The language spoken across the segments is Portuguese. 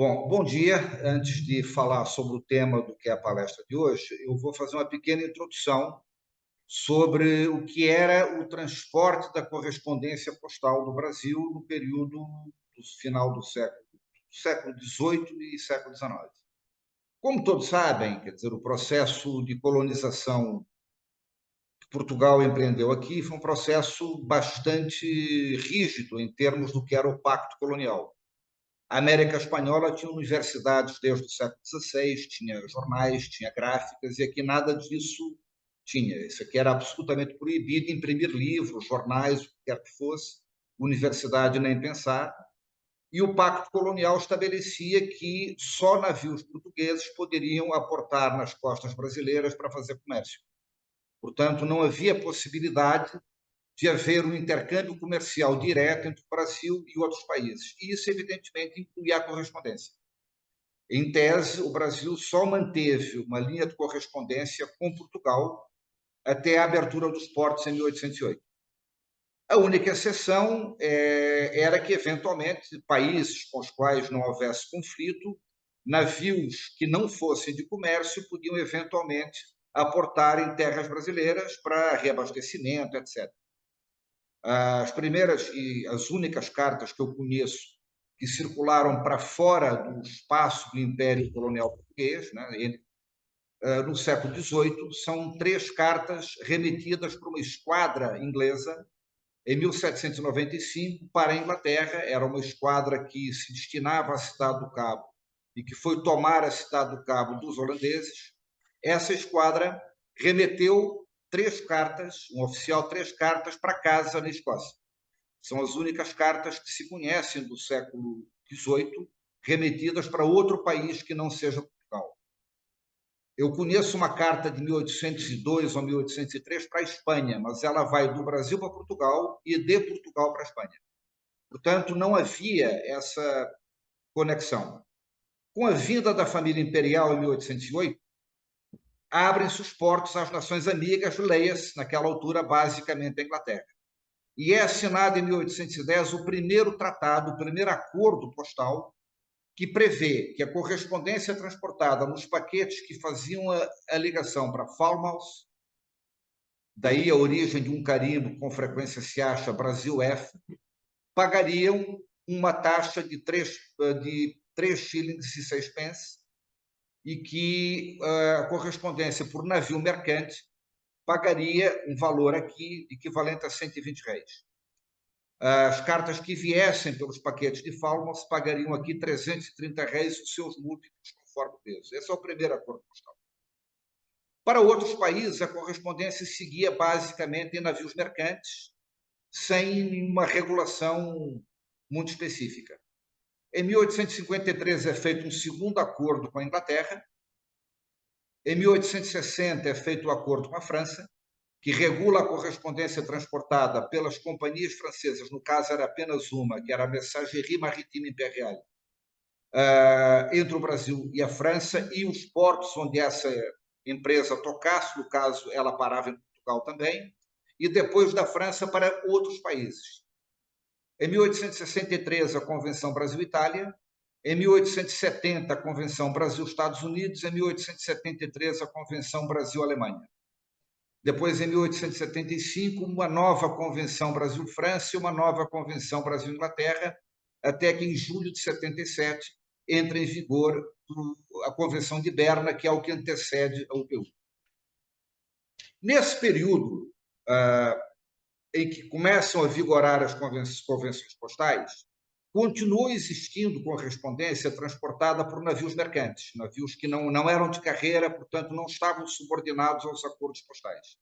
Bom dia. Antes de falar sobre o tema do que é a palestra de hoje, eu vou fazer uma pequena introdução sobre o que era o transporte da correspondência postal do Brasil no período do final do século XVIII e século XIX. Como todos sabem, quer dizer, o processo de colonização que Portugal empreendeu aqui foi um processo bastante rígido em termos do que era o pacto colonial. A América Espanhola tinha universidades desde o século XVI, tinha jornais, tinha gráficas, e aqui nada disso tinha. Isso aqui era absolutamente proibido, imprimir livros, jornais, o que quer que fosse, universidade nem pensar. E o Pacto Colonial estabelecia que só navios portugueses poderiam aportar nas costas brasileiras para fazer comércio. Portanto, não havia possibilidade de haver um intercâmbio comercial direto entre o Brasil e outros países. E isso, evidentemente, incluía a correspondência. Em tese, o Brasil só manteve uma linha de correspondência com Portugal até a abertura dos portos em 1808. A única exceção era que, eventualmente, países com os quais não houvesse conflito, navios que não fossem de comércio podiam, eventualmente, aportar em terras brasileiras para reabastecimento, etc. As primeiras e as únicas cartas que eu conheço que circularam para fora do espaço do Império Colonial Português, né, no século XVIII, são três cartas remetidas por uma esquadra inglesa em 1795 para a Inglaterra. Era uma esquadra que se destinava à Cidade do Cabo e que foi tomar a Cidade do Cabo dos holandeses. Essa esquadra remeteu três cartas, um oficial, três cartas para casa na Escócia. São as únicas cartas que se conhecem do século XVIII remetidas para outro país que não seja Portugal. Eu conheço uma carta de 1802 ou 1803 para a Espanha, mas ela vai do Brasil para Portugal e de Portugal para a Espanha. Portanto, não havia essa conexão. Com a vinda da família imperial em 1808, abrem-se os portos às nações amigas, leia-se, naquela altura, basicamente a Inglaterra. E é assinado em 1810 o primeiro tratado, o primeiro acordo postal que prevê que a correspondência transportada nos paquetes que faziam a ligação para Falmouth, daí a origem de um carimbo com frequência se acha Brasil F, pagariam uma taxa de 3 shillings e 6 pence, e que a correspondência por navio mercante pagaria um valor aqui equivalente a 120 réis. As cartas que viessem pelos paquetes de Falmouth pagariam aqui 330 réis os seus múltiplos conforme o peso. Esse é o primeiro acordo postal. Para outros países, a correspondência seguia basicamente em navios mercantes, sem uma regulação muito específica. Em 1853 é feito um segundo acordo com a Inglaterra. Em 1860 é feito o acordo com a França, que regula a correspondência transportada pelas companhias francesas. No caso, era apenas uma, que era a Messagerie Maritime Impériale, entre o Brasil e a França, e os portos onde essa empresa tocasse, no caso, ela parava em Portugal também, e depois da França para outros países. Em 1863, a Convenção Brasil-Itália. Em 1870, a Convenção Brasil-Estados Unidos. Em 1873, a Convenção Brasil-Alemanha. Depois, em 1875, uma nova Convenção Brasil-França e uma nova Convenção Brasil-Inglaterra, até que em julho de 77 entra em vigor a Convenção de Berna, que é o que antecede a UPU. Nesse período em que começam a vigorar as convenções postais, continuou existindo correspondência transportada por navios mercantes, navios que não eram de carreira, portanto, não estavam subordinados aos acordos postais.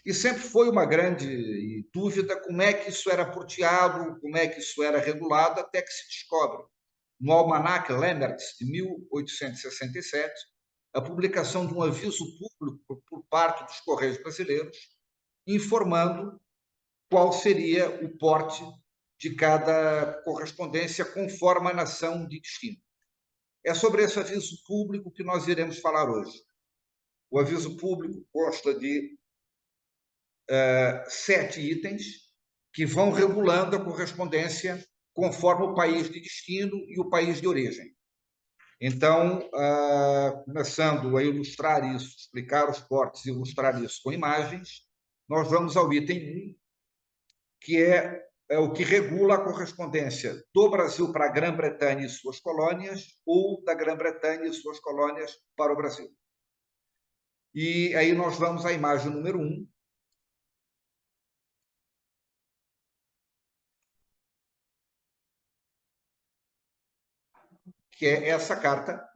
E sempre foi uma grande dúvida como é que isso era porteado, como é que isso era regulado, até que se descobre, no Almanac Lemmerts, de 1867, a publicação de um aviso público por parte dos Correios Brasileiros, informando qual seria o porte de cada correspondência conforme a nação de destino. É sobre esse aviso público que nós iremos falar hoje. O aviso público consta de 7 itens que vão regulando a correspondência conforme o país de destino e o país de origem. Então, começando a ilustrar isso, explicar os portes, ilustrar isso com imagens, nós vamos ao item 1, que é o que regula a correspondência do Brasil para a Grã-Bretanha e suas colônias, ou da Grã-Bretanha e suas colônias para o Brasil. E aí nós vamos à imagem número 1, que é essa carta,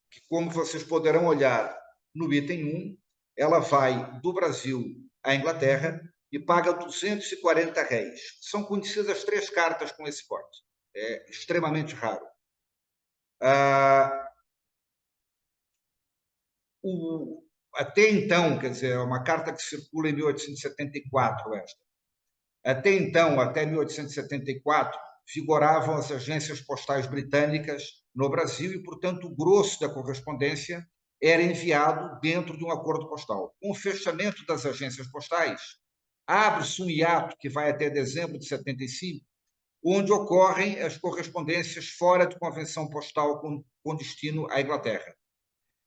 que, como vocês poderão olhar no item 1, ela vai do Brasil à Inglaterra e paga 240 réis. São conhecidas 3 cartas com esse porte. É extremamente raro. Até então, quer dizer, é uma carta que circula em 1874, esta. Até então, até 1874, vigoravam as agências postais britânicas no Brasil e, portanto, o grosso da correspondência era enviado dentro de um acordo postal. Com o fechamento das agências postais, abre-se um hiato que vai até dezembro de 75, onde ocorrem as correspondências fora de convenção postal com destino à Inglaterra.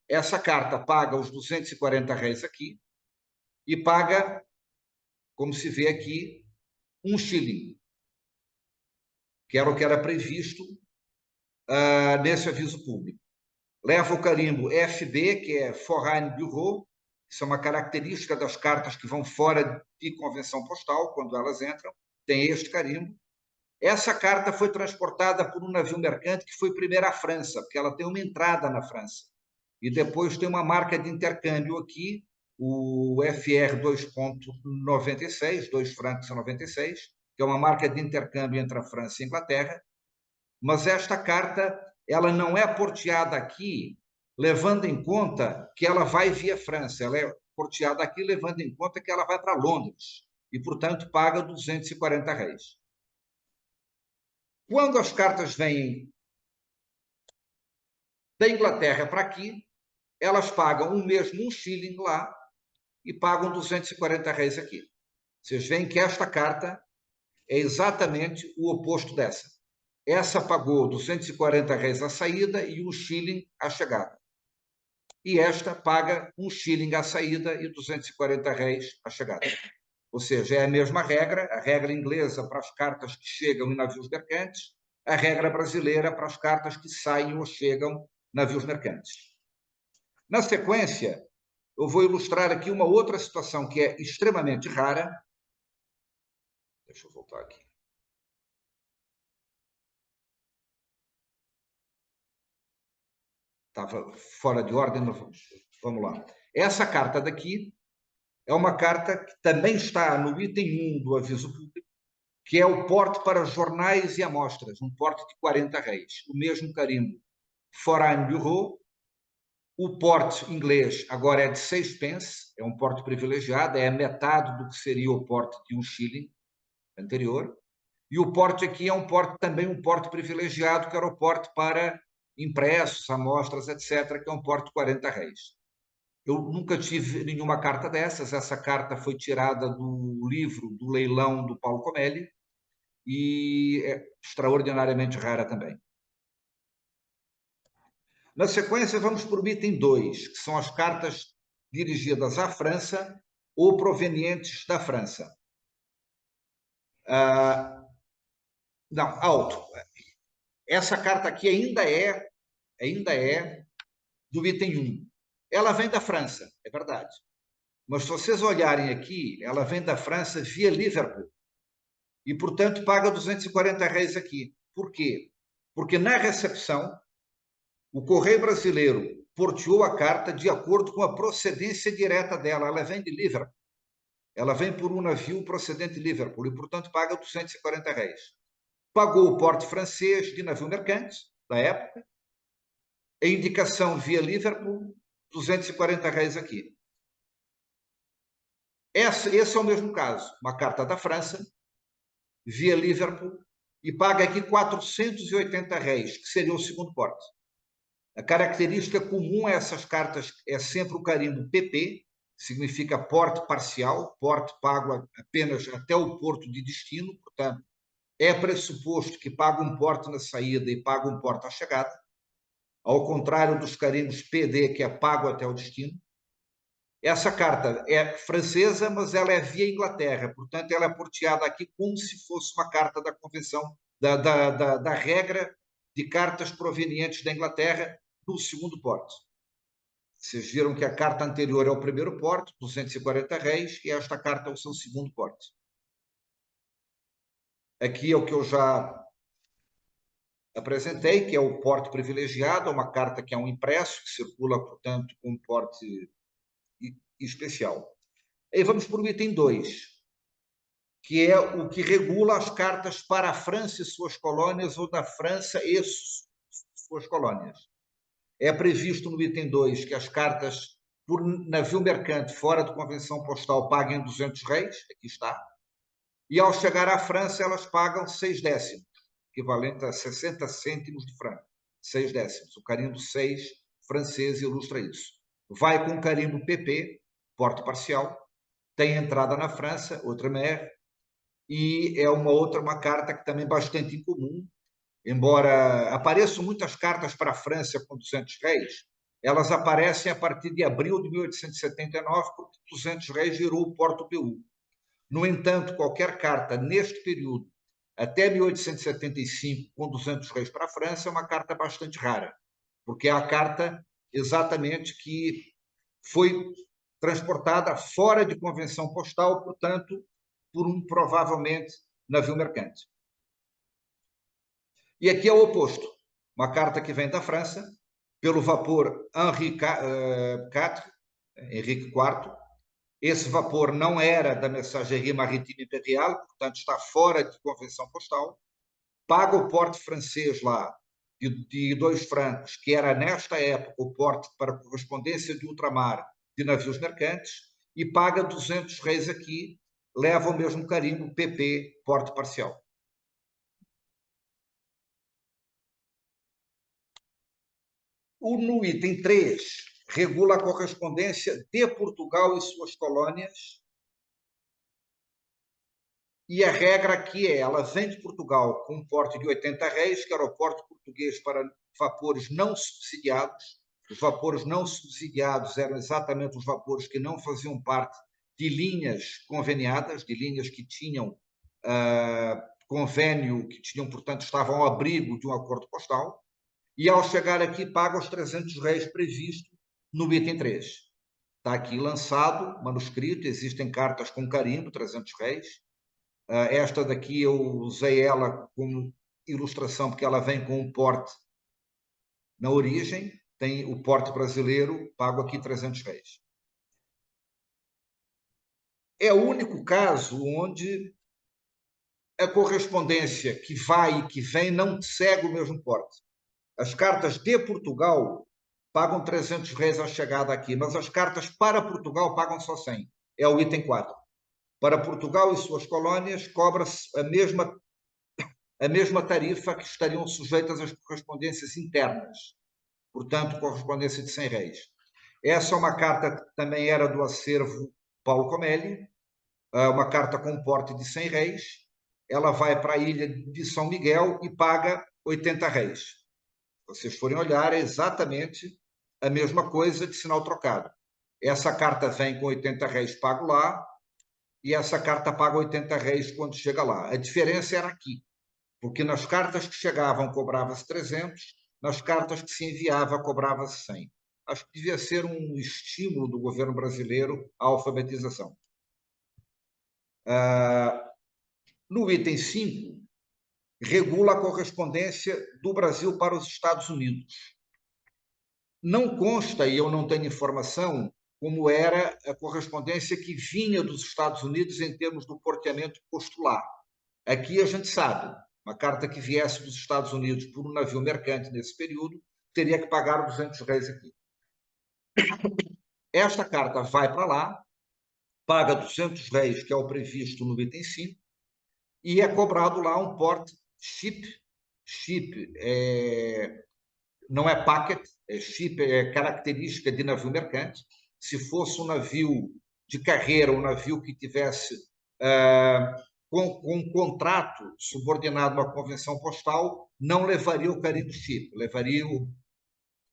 Essa carta paga os 240 réis aqui e paga, como se vê aqui, 1 shilling, que era o que era previsto nesse aviso público. Leva o carimbo FB, que é Foreign Bureau, isso é uma característica das cartas que vão fora de convenção postal, quando elas entram, tem este carimbo. Essa carta foi transportada por um navio mercante que foi primeiro à França, porque ela tem uma entrada na França. E depois tem uma marca de intercâmbio aqui, o FR 2,96, 2 francos e 96, que é uma marca de intercâmbio entre a França e a Inglaterra. Mas esta carta ela não é porteada aqui, levando em conta que ela vai via França. Ela é porteada aqui, levando em conta que ela vai para Londres. E, portanto, paga 240 réis. Quando as cartas vêm da Inglaterra para aqui, elas pagam o mesmo 1 shilling lá e pagam 240 réis aqui. Vocês veem que esta carta é exatamente o oposto dessa. Essa pagou 240 réis à saída e 1 shilling à chegada. E esta paga 1 shilling à saída e 240 réis à chegada. Ou seja, é a mesma regra, a regra inglesa para as cartas que chegam em navios mercantes, a regra brasileira para as cartas que saem ou chegam em navios mercantes. Na sequência, eu vou ilustrar aqui uma outra situação que é extremamente rara. Deixa eu voltar aqui. Estava fora de ordem, mas vamos lá. Essa carta daqui é uma carta que também está no item 1 do aviso público, que é o porte para jornais e amostras, um porte de 40 réis. O mesmo carimbo Foreign Bureau. O porte inglês agora é de 6 pence, é um porte privilegiado, é a metade do que seria o porte de 1 shilling anterior. E o porte aqui é também um porte privilegiado, que era o porte para impressos, amostras, etc., que é um porte de 40 réis. Eu nunca tive nenhuma carta dessas. Essa carta foi tirada do livro do leilão do Paulo Comelli e é extraordinariamente rara também. Na sequência, vamos para o item 2, que são as cartas dirigidas à França ou provenientes da França. Não, alto. Essa carta aqui ainda é do item 1. Ela vem da França, é verdade. Mas se vocês olharem aqui, ela vem da França via Liverpool. E, portanto, paga 240 réis aqui. Por quê? Porque na recepção, o Correio Brasileiro porteou a carta de acordo com a procedência direta dela. Ela vem de Liverpool. Ela vem por um navio procedente de Liverpool e, portanto, paga 240 réis. Pagou o porte francês de navio mercante, da época. A indicação via Liverpool, 240 réis aqui. Esse é o mesmo caso. Uma carta da França, via Liverpool, e paga aqui 480 réis, que seria o segundo porte. A característica comum a essas cartas é sempre o carimbo PP, significa porte parcial, porte pago apenas até o porto de destino, portanto, é pressuposto que paga um porte na saída e paga um porte à chegada, ao contrário dos carimbos PD, que é pago até o destino. Essa carta é francesa, mas ela é via Inglaterra, portanto, ela é porteada aqui como se fosse uma carta da convenção, da regra de cartas provenientes da Inglaterra do segundo porte. Vocês viram que a carta anterior é o primeiro porte, 240 réis, e esta carta é o seu segundo porte. Aqui é o que eu já apresentei, que é o porte privilegiado, uma carta que é um impresso, que circula, portanto, com um porte especial. Aí vamos para o item 2, que é o que regula as cartas para a França e suas colônias, ou da França e suas colônias. É previsto no item 2 que as cartas por navio mercante fora de convenção postal paguem 200 réis, aqui está, e ao chegar à França elas pagam 6 décimos, equivalente a 60 cêntimos de franco, 6 décimos. O carimbo 6 francês ilustra isso. Vai com carimbo PP, porte parcial, tem entrada na França, outra mer, e é uma carta que também é bastante incomum, embora apareçam muitas cartas para a França com 200 réis, elas aparecem a partir de abril de 1879, porque 200 réis gerou o Porto PU. No entanto, qualquer carta neste período, até 1875, com 200 réis para a França, é uma carta bastante rara, porque é a carta exatamente que foi transportada fora de convenção postal, portanto, por um provavelmente navio mercante. E aqui é o oposto. Uma carta que vem da França, pelo vapor Henrique IV. Esse vapor não era da Messagerie Marítima Imperial, portanto está fora de convenção postal. Paga o porte francês lá de 2 francos, que era nesta época o porte para correspondência de ultramar de navios mercantes, e paga 200 réis aqui, leva o mesmo carimbo PP, porte parcial. No item 3, regula a correspondência de Portugal e suas colônias, e a regra aqui é, ela vem de Portugal com um porte de 80 réis, que era o porte português para vapores não subsidiados. Os vapores não subsidiados eram exatamente os vapores que não faziam parte de linhas conveniadas, de linhas que tinham convênio, que tinham, portanto, estavam ao abrigo de um acordo postal, e ao chegar aqui paga os 300 réis previsto no item 3. Está aqui lançado, manuscrito, existem cartas com carimbo, 300 réis. Esta daqui eu usei ela como ilustração, porque ela vem com um porte na origem, tem o porte brasileiro, pago aqui 300 réis. É o único caso onde a correspondência que vai e que vem não segue o mesmo porte. As cartas de Portugal pagam 300 réis à chegada aqui, mas as cartas para Portugal pagam só 100. É o item 4. Para Portugal e suas colônias, cobra-se a mesma tarifa que estariam sujeitas às correspondências internas. Portanto, correspondência de 100 réis. Essa é uma carta que também era do acervo Paulo Comelli, uma carta com porte de 100 réis. Ela vai para a ilha de São Miguel e paga 80 réis. Se vocês forem olhar, é exatamente a mesma coisa de sinal trocado. Essa carta vem com 80 réis pago lá, e essa carta paga 80 réis quando chega lá. A diferença era aqui, porque nas cartas que chegavam cobrava-se 300, nas cartas que se enviava cobrava-se 100. Acho que devia ser um estímulo do governo brasileiro à alfabetização. No item 5, regula a correspondência do Brasil para os Estados Unidos. Não consta, e eu não tenho informação, como era a correspondência que vinha dos Estados Unidos em termos do porteamento postular. Aqui a gente sabe, uma carta que viesse dos Estados Unidos por um navio mercante nesse período, teria que pagar 200 réis aqui. Esta carta vai para lá, paga 200 réis, que é o previsto no item 5, e é cobrado lá um porte ship. Ship não é packet, ship é característica de navio mercante. Se fosse um navio de carreira, um navio que tivesse com um contrato subordinado à convenção postal, não levaria o carimbo chip, levaria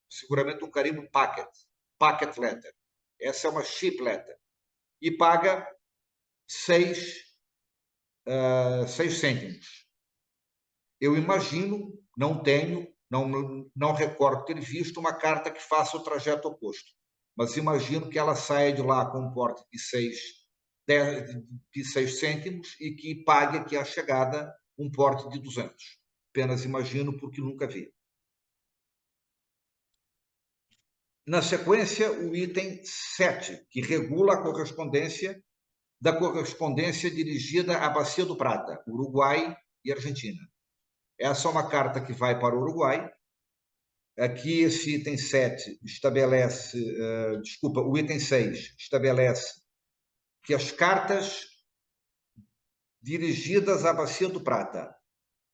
seguramente um carimbo packet letter. Essa é uma chip letter. E paga 6 cêntimos. Eu imagino, não recordo ter visto uma carta que faça o trajeto oposto, mas imagino que ela saia de lá com um porte de 6 cêntimos e que pague aqui à chegada um porte de 200. Apenas imagino porque nunca vi. Na sequência, o item 7, que regula a correspondência dirigida à Bacia do Prata, Uruguai e Argentina. Essa é uma carta que vai para o Uruguai. Aqui esse item 7 estabelece, o item 6 estabelece que as cartas dirigidas à Bacia do Prata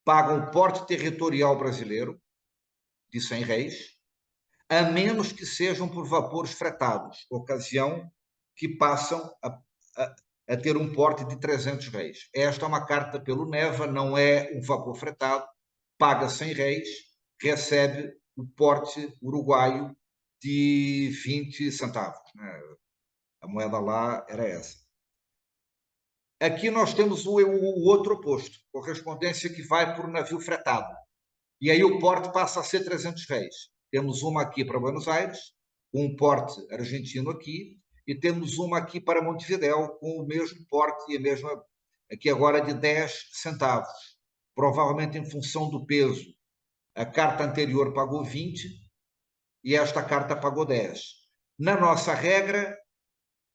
pagam porte territorial brasileiro de 100 réis, a menos que sejam por vapores fretados, ocasião que passam a ter um porte de 300 réis. Esta é uma carta pelo Neva, não é um vapor fretado, paga 100 réis, recebe o porte uruguaio de 20 centavos. Né? A moeda lá era essa. Aqui nós temos o outro oposto, correspondência que vai por navio fretado. E aí o porte passa a ser 300 réis. Temos uma aqui para Buenos Aires, um porte argentino aqui, e temos uma aqui para Montevidéu, com o mesmo porte e a mesma, aqui agora de 10 centavos. Provavelmente em função do peso. A carta anterior pagou 20 e esta carta pagou 10. Na nossa regra,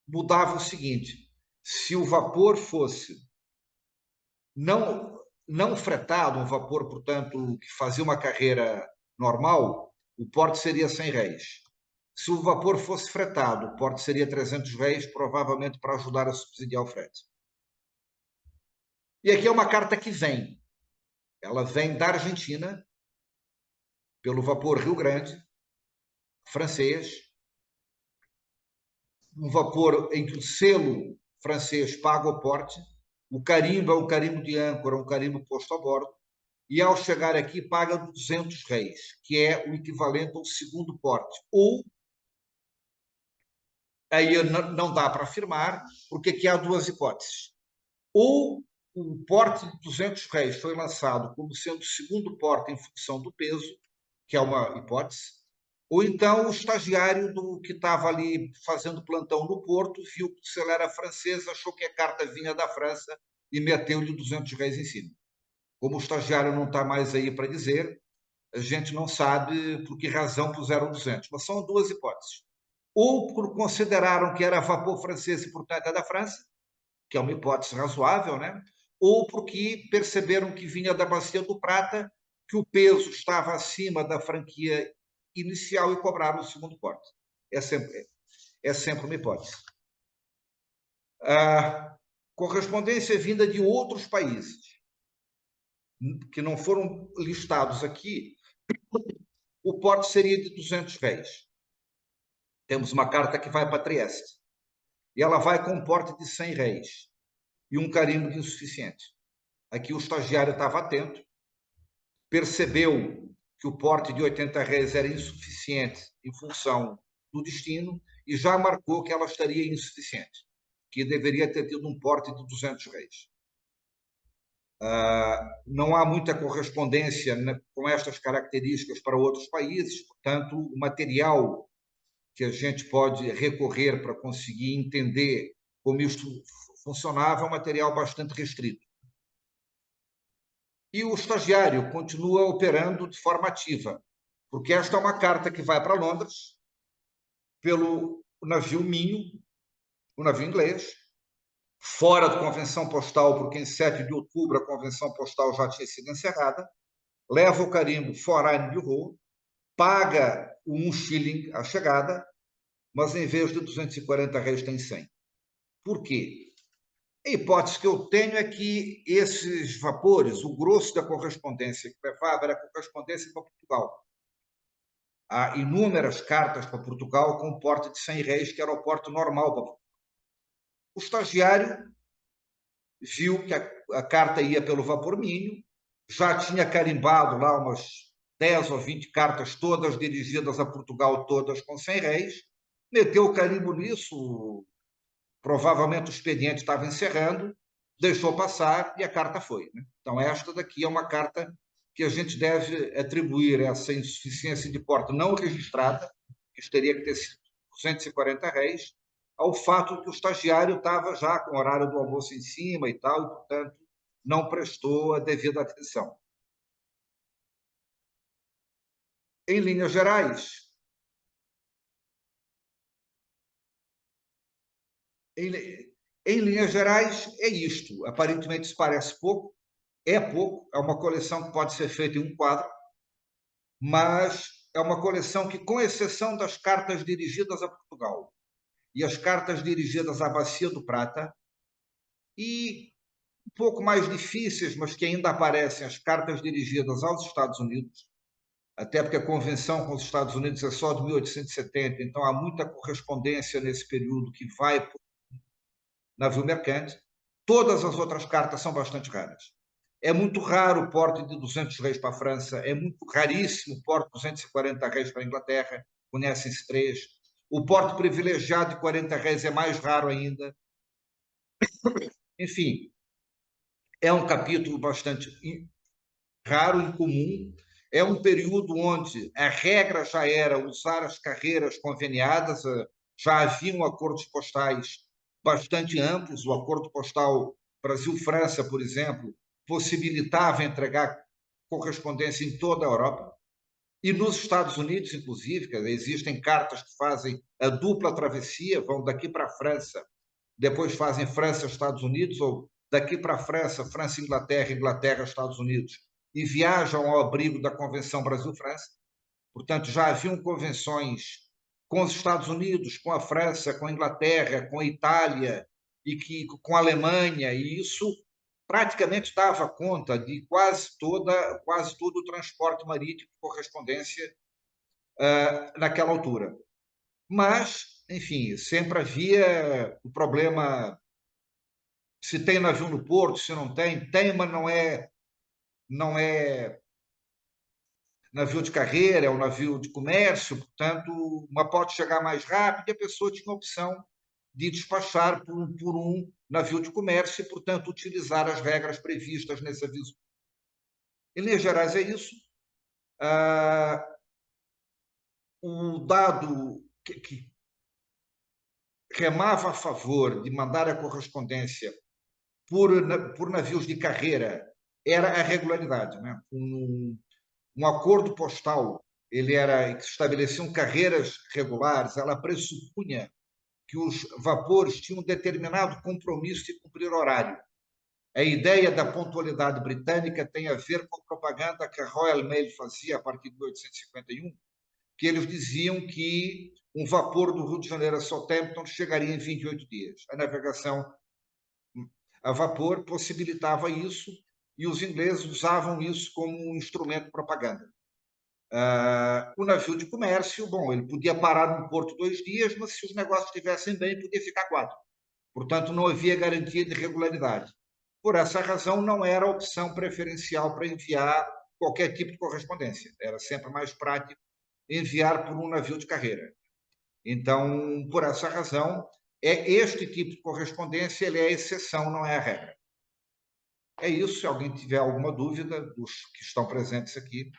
mudava o seguinte: se o vapor fosse não fretado, um vapor, portanto, que fazia uma carreira normal, o porte seria 100 réis. Se o vapor fosse fretado, o porte seria 300 réis, provavelmente para ajudar a subsidiar o frete. E aqui é uma carta que vem. Ela vem da Argentina, pelo vapor Rio Grande, francês, um vapor em que o selo francês paga o porte, o carimbo é um carimbo de âncora, um carimbo posto a bordo, e ao chegar aqui paga 200 réis, que é o equivalente ao segundo porte. Ou, aí não dá para afirmar, porque aqui há duas hipóteses. Ou o porte de 200 réis foi lançado como sendo o segundo porte em função do peso, que é uma hipótese, ou então o estagiário que estava ali fazendo plantão no Porto viu que o selo era francês, achou que a carta vinha da França e meteu-lhe 200 réis em cima. Como o estagiário não está mais aí para dizer, a gente não sabe por que razão puseram 200, mas são duas hipóteses. Ou por consideraram que era vapor francês e, portanto, é da França, que é uma hipótese razoável, né? Ou porque perceberam que vinha da Bacia do Prata, que o peso estava acima da franquia inicial e cobraram o segundo porte. É sempre uma hipótese. A correspondência vinda de outros países que não foram listados aqui, o porte seria de 200 réis. Temos uma carta que vai para Trieste. E ela vai com um porte de 100 réis e um carimbo de insuficiente. Aqui o estagiário estava atento, percebeu que o porte de 80 réis era insuficiente em função do destino e já marcou que ela estaria insuficiente, que deveria ter tido um porte de 200 réis. Não há muita correspondência com estas características para outros países, portanto, o material que a gente pode recorrer para conseguir entender como isto funcionava é um material bastante restrito. E o estagiário continua operando de forma ativa, porque esta é uma carta que vai para Londres pelo navio Minho, o navio inglês, fora de convenção postal, porque em 7 de outubro a convenção postal já tinha sido encerrada, leva o carimbo Foreign Bureau, paga o 1 shilling à chegada, mas em vez de 240 réis tem 100. Por quê? A hipótese que eu tenho é que esses vapores, o grosso da correspondência que levava era correspondência para Portugal. Há inúmeras cartas para Portugal com porte de 100 réis, que era o porte normal para Portugal. O estagiário viu que a carta ia pelo vapor mínimo, já tinha carimbado lá umas 10 ou 20 cartas, todas dirigidas a Portugal, todas com 100 réis, meteu o carimbo nisso, provavelmente o expediente estava encerrando, deixou passar e a carta foi. Né? Então, esta daqui é uma carta que a gente deve atribuir essa insuficiência de porte não registrada, que teria que ter sido 240 réis, ao fato que o estagiário estava já com o horário do almoço em cima e tal, e, portanto, não prestou a devida atenção. Em linhas gerais, em linhas gerais, é isto. Aparentemente, isso parece pouco, é uma coleção que pode ser feita em um quadro, mas é uma coleção que, com exceção das cartas dirigidas a Portugal e as cartas dirigidas à Bacia do Prata, e um pouco mais difíceis, mas que ainda aparecem, as cartas dirigidas aos Estados Unidos, até porque a convenção com os Estados Unidos é só de 1870, então há muita correspondência nesse período que vai para o navio mercante. Todas as outras cartas são bastante raras. É muito raro o porte de 200 reis para a França, é muito raríssimo o porte de 240 reis para a Inglaterra, conhecem-se três. O porte privilegiado de 40 reis é mais raro ainda. Enfim, é um capítulo bastante raro, incomum. É um período onde a regra já era usar as carreiras conveniadas, já haviam acordos postais bastante amplos. O acordo postal Brasil-França, por exemplo, possibilitava entregar correspondência em toda a Europa. E nos Estados Unidos, inclusive, existem cartas que fazem a dupla travessia, vão daqui para a França, depois fazem França-Estados Unidos, ou daqui para a França, França-Inglaterra, Inglaterra-Estados Unidos, e viajam ao abrigo da Convenção Brasil-França. Portanto, já haviam convenções com os Estados Unidos, com a França, com a Inglaterra, com a Itália e com a Alemanha, e isso praticamente dava conta de quase todo o transporte marítimo de correspondência naquela altura. Mas, enfim, sempre havia o problema se tem navio no porto, se não tem, mas não é navio de carreira, é um navio de comércio, portanto, uma pode chegar mais rápido e a pessoa tinha a opção de despachar por um navio de comércio e, portanto, utilizar as regras previstas nesse aviso. Em linhas gerais, é isso. O dado que remava a favor de mandar a correspondência por navios de carreira era a regularidade. Né? Um acordo postal que estabeleciam carreiras regulares, ela pressupunha que os vapores tinham um determinado compromisso de cumprir horário. A ideia da pontualidade britânica tem a ver com a propaganda que a Royal Mail fazia a partir de 1851, que eles diziam que um vapor do Rio de Janeiro a Southampton chegaria em 28 dias. A navegação a vapor possibilitava isso e os ingleses usavam isso como um instrumento de propaganda. O navio de comércio, bom, ele podia parar no porto 2 dias, mas se os negócios estivessem bem, podia ficar 4. Portanto, não havia garantia de regularidade. Por essa razão, não era a opção preferencial para enviar qualquer tipo de correspondência. Era sempre mais prático enviar por um navio de carreira. Então, por essa razão, este tipo de correspondência ele é a exceção, não é a regra. É isso. Se alguém tiver alguma dúvida dos que estão presentes aqui,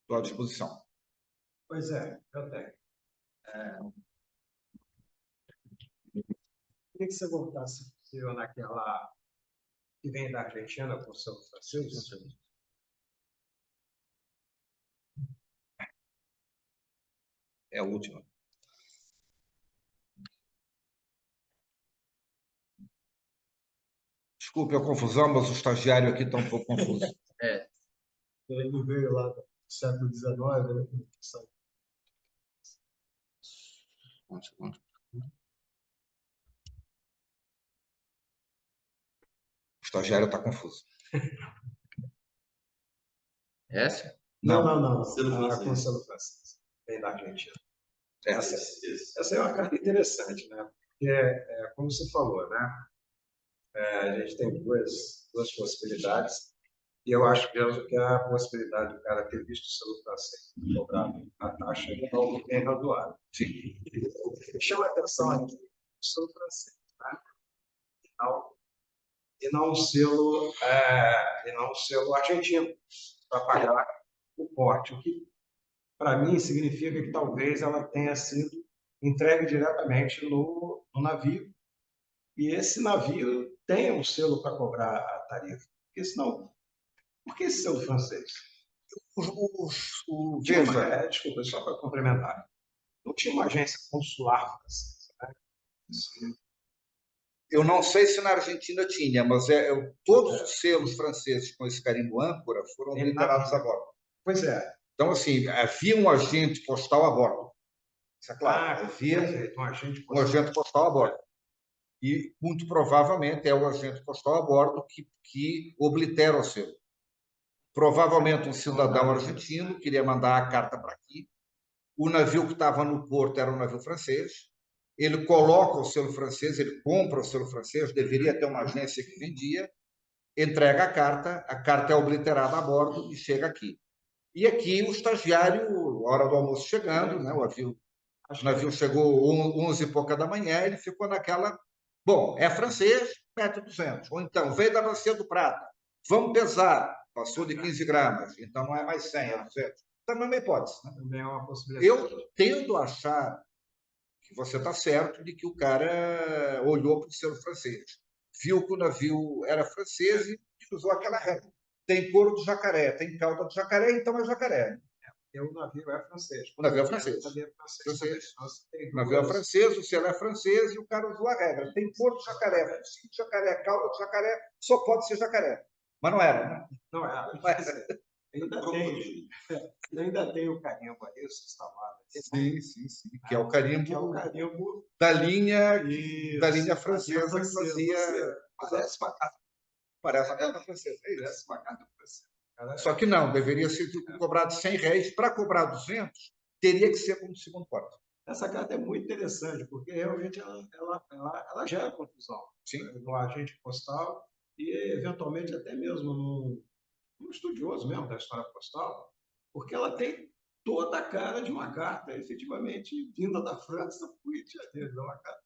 estou à disposição. Pois é, eu tenho. Queria que você voltasse, se possível, naquela que vem da Argentina com o São Francisco. É a última. Desculpe a confusão, mas o estagiário aqui está um pouco confuso. Ele não veio lá do século XIX, né? O estagiário está confuso. Essa? Não. Selo francês. Com o selo francês. Vem da Argentina. Essa. Essa é uma carta interessante, né? Porque, como você falou, né? A gente tem duas possibilidades. E eu acho que a possibilidade do cara ter visto o selo francês cobrado a taxa é algo bem razoável. Sim. Chama a atenção aqui o selo francês, né? E não um selo argentino para pagar o porte, o que para mim significa que talvez ela tenha sido entregue diretamente no navio, e esse navio tenha um selo para cobrar a tarifa. Porque senão, por que esse selo francês? Veja, Desculpa, só para complementar. Não tinha uma agência consular francesa, né? eu não sei se na Argentina tinha, mas todos os selos franceses com esse carimbo âncora foram obliterados a bordo. Pois é. Então, assim, havia um agente postal a bordo. Isso é claro. Havia um agente um agente postal a bordo. E, muito provavelmente, é o agente postal a bordo que oblitera o selo. Provavelmente um cidadão argentino queria mandar a carta para aqui. O navio que estava no porto era um navio francês. Ele coloca o selo francês, ele compra o selo francês, deveria ter uma agência que vendia, entrega a carta é obliterada a bordo e chega aqui. E aqui o estagiário, hora do almoço chegando, né, o navio chegou 11 e pouca da manhã, ele ficou naquela, bom, é francês, 1,2 m. Ou então, veio da Bacia do Prata, vamos pesar, passou de 15 gramas, então não é mais 100, é 200. Também é uma hipótese. Né? Também é uma possibilidade. Eu tendo a achar que você está certo de que o cara olhou para o selo francês, viu que o navio era francês e usou aquela regra. Tem couro de jacaré, tem cauda de jacaré, então é jacaré. O navio é francês. O navio é francês. O navio é francês, o selo é francês e o cara usou a regra. Tem couro de jacaré, focinho de jacaré, cauda de jacaré, só pode ser jacaré. Mas não era, né? Não era. Ainda tem o carimbo ali, o Sistamada. Sim. Que é o carimbo da linha francesa que fazia. Parece uma carta francesa. Parece uma carta francesa. Só que não, deveria ser cobrado R$100. Para cobrar 200, teria que ser como segundo porte. Essa carta é muito interessante, porque realmente ela gera confusão. Sim. No agente postal e, eventualmente, até mesmo no estudioso mesmo da história postal, porque ela tem toda a cara de uma carta, efetivamente, vinda da França para o Rio de Janeiro. Não, uma carta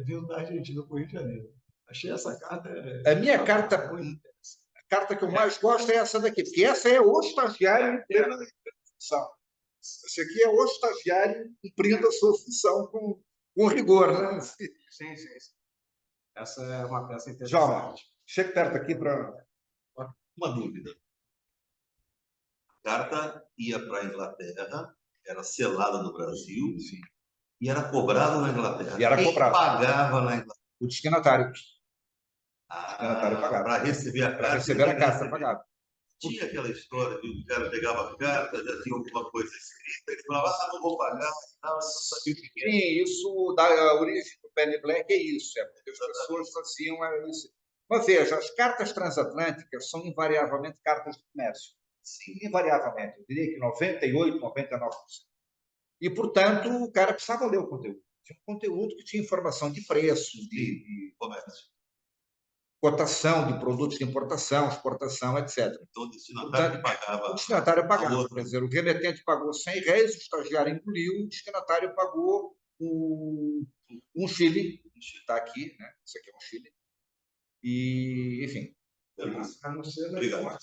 vinda da Argentina para o Rio de Janeiro. Achei essa carta... A minha carta... A carta que eu mais gosto é essa daqui, porque essa é o estagiário em plena função. Esse aqui é o estagiário cumprindo a sua função com rigor. Né? Sim. Essa é uma peça interessante. João, chega perto aqui para... Uma dúvida. A carta ia para a Inglaterra, era selada no Brasil, sim, e era cobrada na Inglaterra. E era cobrado. Quem pagava na Inglaterra? O destinatário. Para receber a carta. Para receber a carta pagada. Tinha aquela história de o cara pegava a carta, já tinha alguma coisa escrita, ele falava, não vou pagar. Sim, isso da origem do Penny Black é isso, porque as pessoas faziam isso. Mas veja, as cartas transatlânticas são invariavelmente cartas de comércio. Sim, invariavelmente. Eu diria que 98%, 99%. E, portanto, o cara precisava ler o conteúdo. Tinha um conteúdo que tinha informação de preços, de comércio, cotação de produtos de importação, exportação, etc. Então, o destinatário pagava. O destinatário pagava. Quer dizer, o remetente pagou R$100, o estagiário engoliu, o destinatário pagou um Chile. Está aqui, né? Isso aqui é um Chile. E, enfim. Obrigado.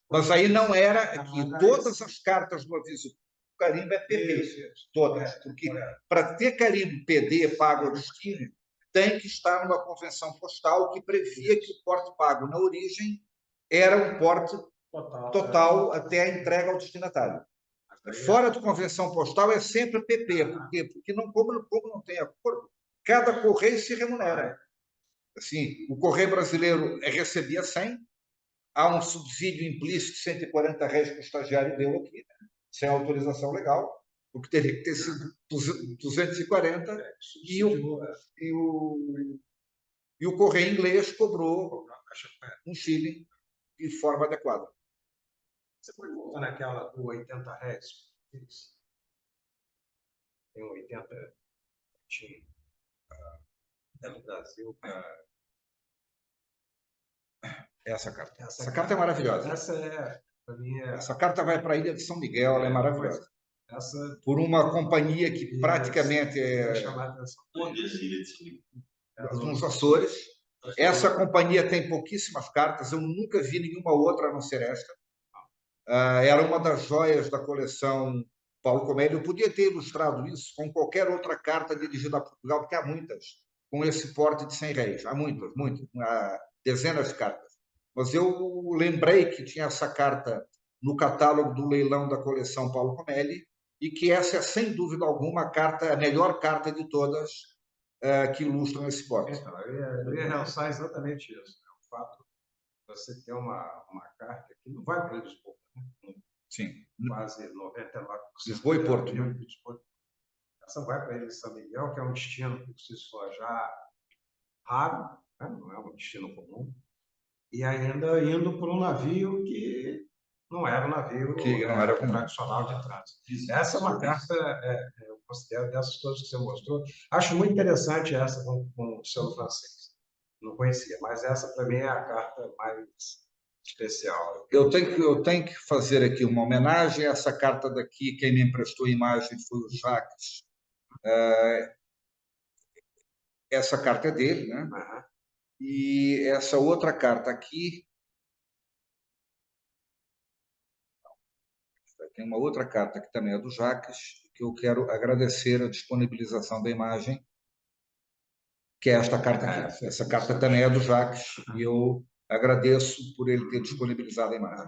Mas aí não era que todas as cartas do aviso do carimbo é PD. Todas. Porque para ter carimbo PD pago ao destino, tem que estar numa convenção postal que previa que o porte pago na origem era um porte total até a entrega ao destinatário. Fora de convenção postal é sempre PP. Por quê? Porque como não tem acordo, cada correio se remunera. Assim, o correio brasileiro recebia 100, há um subsídio implícito de R$140 que o estagiário deu aqui, né? Sem autorização legal, o que teria que ter sido 240, e o correio inglês cobrou um Chile de forma adequada. Você pode voltar naquela do R$80? Tem um 80? no Brasil para Essa carta. Essa carta é maravilhosa. para mim, Essa carta vai para a Ilha de São Miguel, ela é maravilhosa. essa Por uma companhia que praticamente ia é chamar a atenção. Onde é a Ilha de São Miguel? nos Açores. Essa companhia tem pouquíssimas cartas, eu nunca vi nenhuma outra a não ser esta. Era uma das joias da coleção Paulo Comelho. Eu podia ter ilustrado isso com qualquer outra carta dirigida a Portugal, porque há muitas com esse porte de 100 réis. Há muitas, há dezenas de cartas. Mas eu lembrei que tinha essa carta no catálogo do leilão da coleção Paulo Comelho e que essa é, sem dúvida alguma, a melhor carta de todas que ilustram esse porte. Então, eu ia realçar exatamente isso. Né? O fato de você ter uma carta que não vai para Lisboa, né? Sim. Quase 99%. Lisboa e Porto. Né? Essa vai para a Ilha de São Miguel, que é um destino, por si só, já raro, né? Não é um destino comum, e ainda indo por um navio que não era um navio que não era tradicional de trânsito. Essa é uma carta, eu considero, dessas coisas que você mostrou. Acho muito interessante essa com o selo francês. Não conhecia, mas essa, para mim, é a carta mais especial. Eu tenho que fazer aqui uma homenagem a essa carta daqui. Quem me emprestou a imagem foi o Jacques. Essa carta é dele, né? Uhum. E essa outra carta aqui, tem uma outra carta que também é do Jacques, que eu quero agradecer a disponibilização da imagem, que é esta carta aqui. Essa carta também é do Jacques e eu agradeço por ele ter disponibilizado a imagem.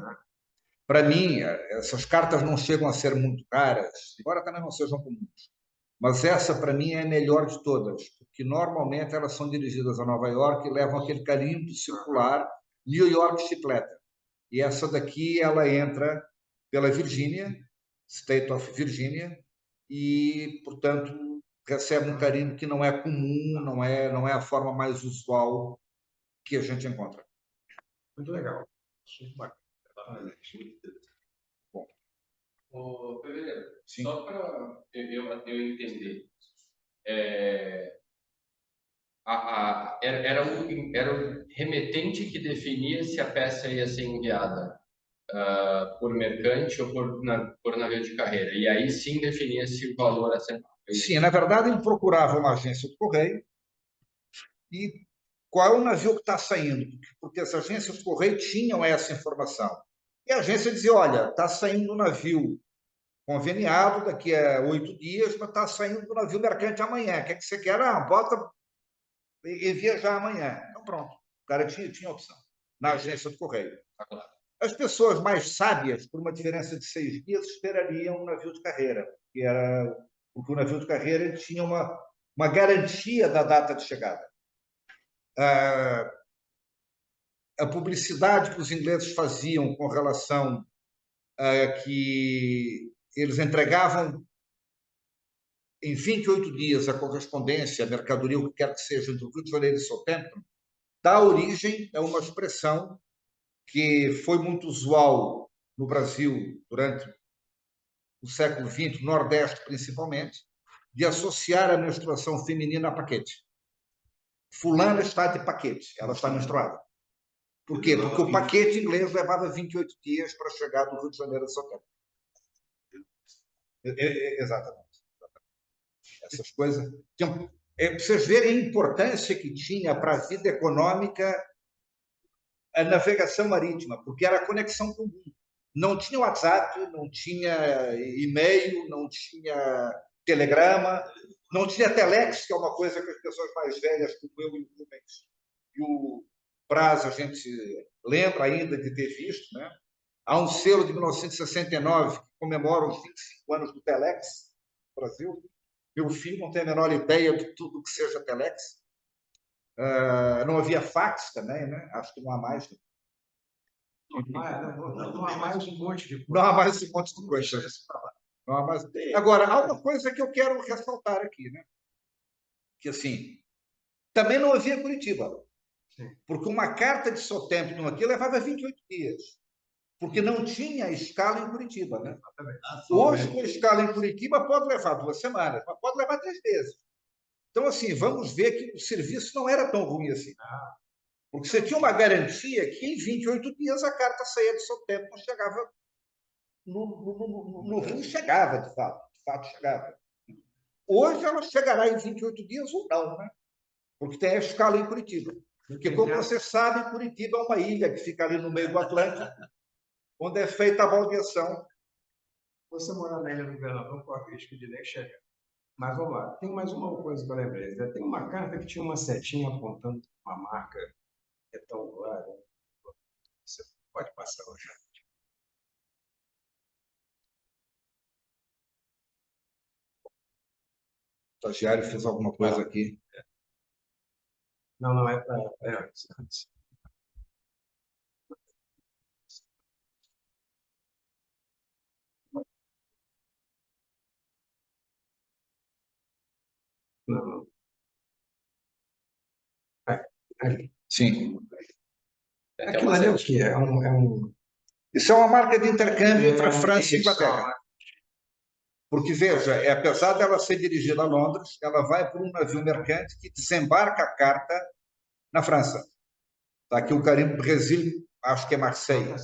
Para mim, essas cartas não chegam a ser muito raras, embora também não sejam comuns. Mas essa, para mim, é a melhor de todas, porque normalmente elas são dirigidas a Nova York e levam aquele carimbo circular New York Chicleta. E essa daqui, ela entra pela Virgínia, State of Virginia, e, portanto, recebe um carimbo que não é comum, não é a forma mais usual que a gente encontra. Muito legal. Muito bacana. Bom. Ô, Pedro, Sim. só para eu entender, era o remetente que definia se a peça ia ser enviada por mercante ou por navio de carreira, e aí sim definia se o valor a ser pago. Sim, na verdade, ele procurava uma agência de correio e qual é o navio que está saindo, porque as agências de correio tinham essa informação. E a agência dizia, olha, está saindo um navio conveniado daqui a 8 dias, mas está saindo do navio mercante amanhã. O que é que você quer? Ah, bota e viajar amanhã. Então, pronto. O cara tinha opção na agência de correio. As pessoas mais sábias, por uma diferença de 6 dias, esperariam um navio de carreira, porque o navio de carreira tinha uma garantia da data de chegada. A publicidade que os ingleses faziam com relação a que eles entregavam em 28 dias a correspondência, a mercadoria, o que quer que seja, entre o Rio de Janeiro e Southampton, dá origem a uma expressão que foi muito usual no Brasil durante o século XX, no Nordeste principalmente, de associar a menstruação feminina a paquete. Fulana está de paquete, ela está menstruada. Por quê? Porque o paquete inglês levava 28 dias para chegar do Rio de Janeiro a Southampton. Exatamente. Essas coisas. Então, vocês verem a importância que tinha para a vida econômica a navegação marítima, porque era a conexão comum. Não tinha WhatsApp, não tinha e-mail, não tinha telegrama, não tinha telex, que é uma coisa que as pessoas mais velhas, como eu e o Rubens e o Braz, a gente lembra ainda de ter visto, né? Há um selo de 1969 que comemora os 25 anos do telex no Brasil. Meu filho não tem a menor ideia de tudo que seja telex. Não havia fax também, né? Acho que não há mais. Não há mais um monte de coisa. Não há mais um monte de coisa. Não há mais... Agora, há uma coisa que eu quero ressaltar aqui, né? Que, assim, também não havia Curitiba. Sim. Porque uma carta de Southampton aqui levava 28 dias. Porque não tinha escala em Curitiba, né? Hoje, com escala em Curitiba, pode levar 2 semanas, mas pode levar 3 meses. Então, assim, vamos ver que o serviço não era tão ruim assim. Porque você tinha uma garantia que em 28 dias a carta saía do seu tempo, não chegava no Rio, chegava, de fato chegava. Hoje ela chegará em 28 dias ou não, né? Porque tem a escala em Curitiba. Porque, como você sabe, Curitiba é uma ilha que fica ali no meio do Atlântico, onde é feita a baldeação. Você morar na Ilha do Governador, corre o risco de nem chegar. Mas vamos lá, tem mais uma coisa que eu lembrei. Tem uma carta que tinha uma setinha apontando uma marca retangular. Você pode passar hoje. O estagiário fez alguma coisa aqui. Não é para. Não. Sim. Aquilo ali é o quê? É um... Isso é uma marca de intercâmbio entre a França e a isso, Inglaterra. Porque, veja, apesar dela ser dirigida a Londres, ela vai por um navio mercante que desembarca a carta na França. Está aqui o carimbo Brasil, acho que é Marseille.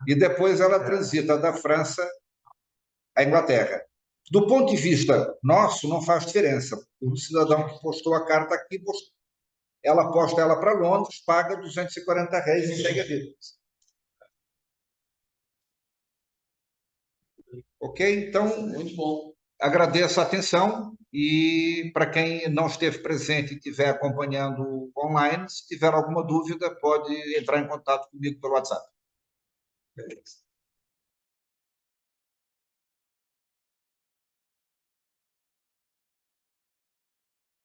E depois ela transita da França à Inglaterra. Do ponto de vista nosso, não faz diferença. O cidadão que postou a carta aqui, ela posta ela para Londres, paga R$240 e segue a vida. Ok? Então, Muito bom. agradeço a atenção e para quem não esteve presente e estiver acompanhando online, se tiver alguma dúvida, pode entrar em contato comigo pelo WhatsApp. Beleza.